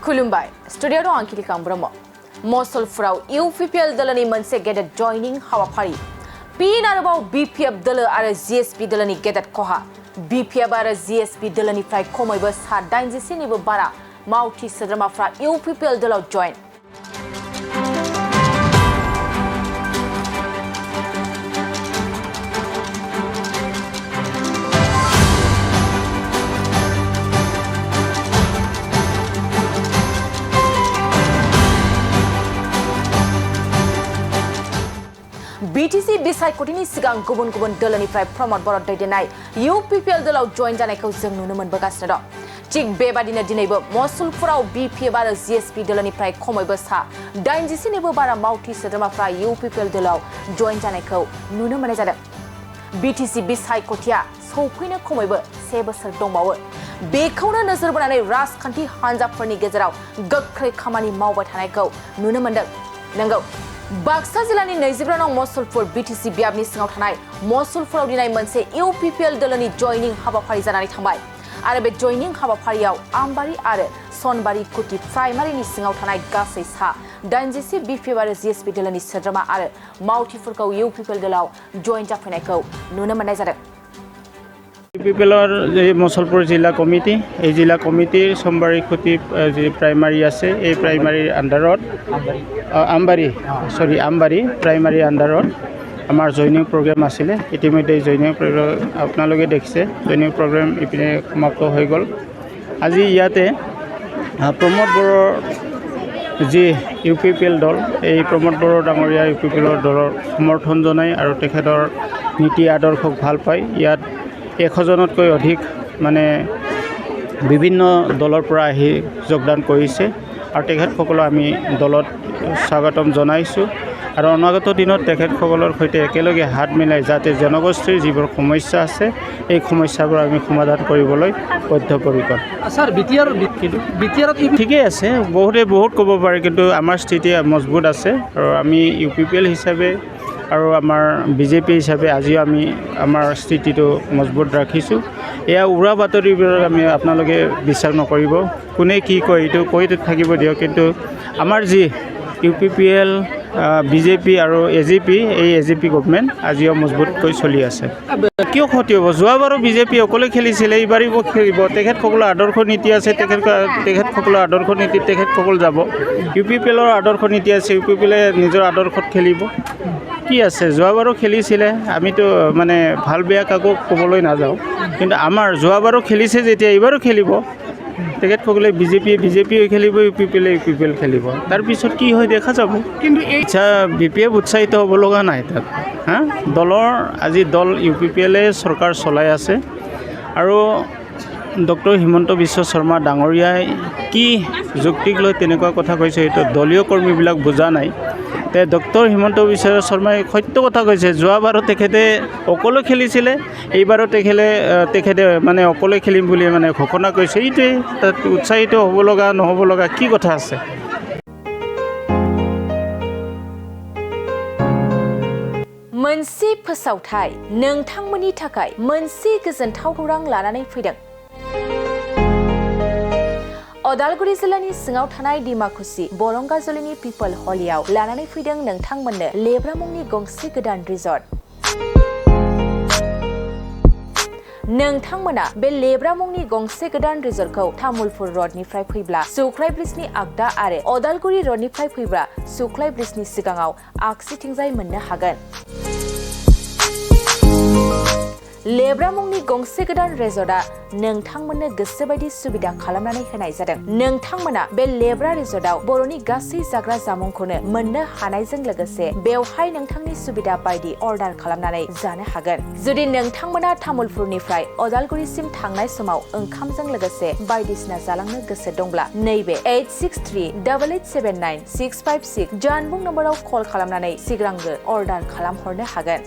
खुलुमबाय स्टुडिय'आव दं आंखिलिका ब्रह्म मसलपुराव इउपिपिएल दोलोनि मोनसे गेदेर जयनिं हाबाफारि फिन आरोबाव बिपिएफ दोलो आरो जिएसपि दोलोनि गेदेर खहा बिपिएफ आरो जिएसपि दोलोनिफ्राय खमैबो 87निबो बारा मावथि सोद्रोमाफ्रा इउपिपिएल दोलोआव जयेन BTC बिसायख'थिनि सिगां गुबुन गुबुन दोलोनिफ्राय प्रमद बर' दैदेननाय इउपिपिएल दोलोआव जयेन जानायखौ जों नुनो मोनबोगासिनो दं थिग बेबादिनो दिनैबो मसलपुराव बिपिएफ आरो जिएसपि दोलोनिफ्राय खमैबो 87निबो बारा मावथि सोद्रोमाफ्रा इउपिपिएल दोलोआव जयेन जानायखौ नुनो मोननाय जादों BTC बिसायख'थिया सौफैनो खमैबो 1 बोसोर दंबावो बेखौनो नोजोर बोनानै राजखान्थि हान्जाफोरनि गेजेराव गोख्रै खामानि मावबाय थानायखौ नुनो मोनदों नंगौ बाक्सा जिल्लानि 22 नं मसलपुर BTC बियाबनि सिङाव थानाय मसलपुराव दिनै मोनसे इउपिपिएल दोलोनि जयनिं हाबाफारि जानानै थांबाय आरो बे जयनिं हाबाफारियाव आमबारि आरो सनबारि कुटि प्राइमारिनि सिङाव थानाय गासै 87 बिपिएफ आरो जिएसपि दोलोनि सोद्रोमा आरो मावथिफोरखौ इउपिपिएल दोलोआव जयेन जाफैनायखौ नुनो मोननाय जादों इउपिपिएलर मसलपुर जिला कमिटी এই জিলা কমিটিৰ সোমবাৰী খুটি যে প্ৰাইমাৰী আছে এই প্ৰাইমাৰীৰ আণ্ডাৰত আমবাৰী প্ৰাইমাৰী আণ্ডাৰত আমাৰ জয়নিং প্ৰগ্ৰেম আছিলে ইতিমধ্যে জয়নিং প্ৰগ্ৰেম আপোনালোকে দেখিছে জয়নিং প্ৰগ্ৰেম ইপিনে সমাপ্ত হৈ গ'ল আজি ইয়াতে প্ৰমদ বড়ৰ যি ইউপিপিএল দল এই প্ৰমদ বড় ডাঙৰীয়া ইউপিপিএলৰ দলৰ সমৰ্থন জনাই আৰু তেখেতৰ নীতি আদৰ্শক ভাল পায় ইয়াত 100জনতকৈ অধিক মানে বিভিন্ন দলৰ পৰা আহি যোগদান কৰিছে আৰু তেখেতসকলক আমি দলত স্বাগতম জনাইছোঁ আৰু অনাগত দিনত তেখেতসকলৰ সৈতে একেলগে হাত মিলাই যাতে জনগোষ্ঠীৰ যিবোৰ সমস্যা আছে এই সমস্যাবোৰ আমি সমাধান কৰিবলৈ বদ্ধপৰিকৰ স্যাৰ বিটিআৰ ঠিকই আছে বহুত ক'ব পাৰে কিন্তু আমাৰ স্থিতি মজবুত আছে আৰু আমি ইউপিপিএল হিচাপে আৰু আমাৰ বিজেপি হিচাপে আজিও আমি আমাৰ স্থিতিটো মজবুত ৰাখিছোঁ এয়া উৰা বাতৰিবোৰ আমি আপোনালোকে বিশ্বাস নকৰিব কোনে কি কয় এইটো কৈ থাকিব দিয়ক কিন্তু আমাৰ যি ইউপিপিএল বিজেপি আৰু এজিপি এই এজিপি গভৰ্ণমেণ্ট আজিও মজবুতকৈ চলি আছে কিয় ক্ষতি হ'ব যোৱাবাৰো বিজেপি অকলে খেলিছিলে এইবাৰিব খেলিব তেখেতসকলৰ আদৰ্শ নীতি আছে তেখেতসকলৰ আদৰ্শ নীতিত তেখেতসকল যাব ইউপিপিএলৰ আদৰ্শ নীতি আছে ইউপিপিএলে নিজৰ আদৰ্শত খেলিব কি আছে যোৱাবাৰো খেলিছিলে আমিতো মানে ভাল বেয়া কাকো ক'বলৈ নাযাওঁ কিন্তু আমাৰ যোৱাবাৰো খেলিছে যেতিয়া এইবাৰো খেলিব তেখেতসকলে বিজেপিও খেলিব ইউপিপিএল খেলিব তাৰপিছত কি হয় দেখা যাব কিন্তু এই বিপিএফ উৎসাহিত হ'ব লগা নাই তাত দলৰ আজি দল ইউপিপিএলে চৰকাৰ চলাই আছে আৰু ডক্টৰ হিমন্ত বিশ্ব শৰ্মা ডাঙৰীয়াই কি যুক্তিক লৈ তেনেকুৱা কথা কৈছে এইটো দলীয় কৰ্মীবিলাক বুজা নাই তে ডক্টৰ হিমন্ত বিশ্ব শৰ্মাই সত্য কথা কৈছে যোৱাবাৰো তেখেতে অকলে খেলিছিলে এইবাৰো তেখেতে মানে অকলে খেলিম বুলি মানে ঘোষণা কৰিছে এইটোৱে তাত উৎসাহিত হ'ব লগা নহ'ব লগা কি কথা আছে मोनसे फोसावथाय नोंथांमोननि थाखाय मोनसे गोजोनथाव खौरां लानानै फैदों अदालगुरि जिल्लानि सिङाव थानाय दिमाकुसि बरंगाजुलिनि पिपल हलियाव लानानै फैदों नोंथांमोननो लेब्रा मुंनि गंसे गोदान रिजर्ट नोंथांमोना बे लेब्रा मुंनि गंसे गोदान रिजर्टखौ तामुलपुर रडनिफ्राय फैब्ला सुख्लाय ब्रिजनि आगदा आरो अदालगुरि रडनिफ्राय फैब्ला सुख्लाय ब्रिजनि सिगाङाव आगसिथिंजाय मोननो हागोन लेब्रा मुंनि गंसे गोदान रिजर्टआ नोंथांमोननो गोसोबायदि सुबिदा खालामनानै होनाय जादों नोंथांमोना बे लेब्रा रिजर्टआव बर'नि गासै जाग्रा जामुंखौनो मोननो हानायजों लोगोसे बेवहाय नोंथांनि सुबिदा बायदि अर्डार खालामनानै जानो हागोन जुदि नोंथांमोना तामुलपुरनिफ्राय अदालगुरिसिम थांनाय समाव ओंखामजों लोगोसे बायदिसिना जालांनो गोसो दंब्ला नैबे 8638879656 जानबुं नम्बराव कल खालामनानै सिगांग्रो अर्डार खालामहरनो हागोन